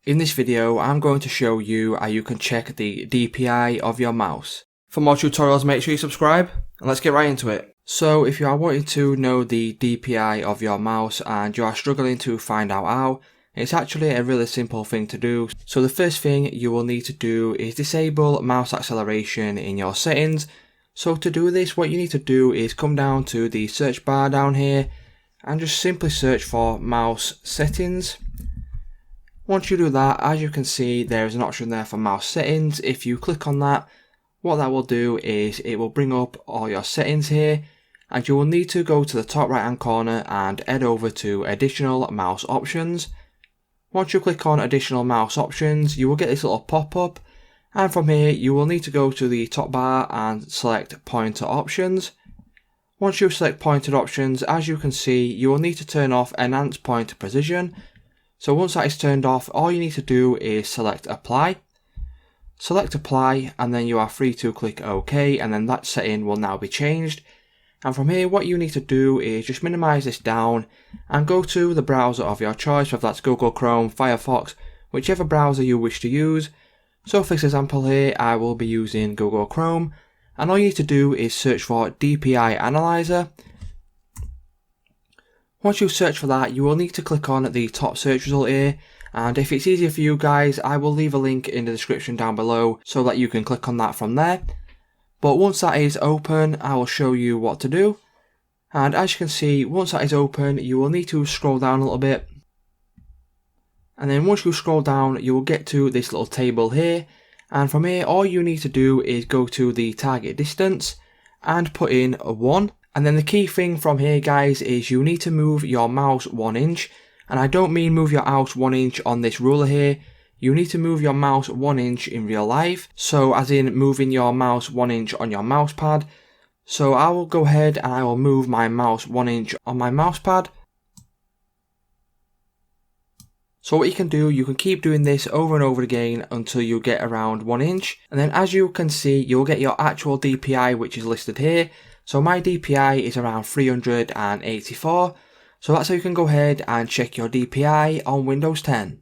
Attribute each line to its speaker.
Speaker 1: In this video, I'm going to show you how you can check the DPI of your mouse. For more tutorials, make sure you subscribe, and let's get right into it. So if you are wanting to know the DPI of your mouse and you are struggling to find out how, it's actually a really simple thing to do. So the first thing you will need to do is disable mouse acceleration in your settings. So to do this, what you need to do is come down to the search bar down here and just simply search for mouse settings. Once you do that, as you can see, there is an option there for mouse settings. If you click on that, what that will do is it will bring up all your settings here, and you will need to go to the top right hand corner and head over to additional mouse options. Once you click on additional mouse options, you will get this little pop-up, and from here you will need to go to the top bar and select pointer options. Once you select pointer options, as you can see, you will need to turn off enhance pointer precision. So once that is turned off, all you need to do is select apply. Select apply, and then you are free to click OK, and then that setting will now be changed. And from here, what you need to do is just minimize this down and go to the browser of your choice, whether that's Google Chrome, Firefox, whichever browser you wish to use. So for this example here, I will be using Google Chrome, and all you need to do is search for DPI Analyzer. Once you search for that, you will need to click on the top search result here, and if it's easier for you guys, I will leave a link in the description down below so that you can click on that from there. But once that is open, I will show you what to do. And as you can see, once that is open, you will need to scroll down a little bit. And then once you scroll down, you will get to this little table here. And from here, all you need to do is go to the target distance and put in a 1. And then the key thing from here, guys, is you need to move your mouse 1 inch. And I don't mean move your mouse 1 inch on this ruler here. You need to move your mouse 1 inch in real life. So as in moving your mouse 1 inch on your mouse pad. So I will go ahead and I will move my mouse 1 inch on my mouse pad. So what you can do, you can keep doing this over and over again until you get around 1 inch. And then as you can see, you'll get your actual DPI, which is listed here. So my DPI is around 384. So that's how you can go ahead and check your DPI on Windows 10.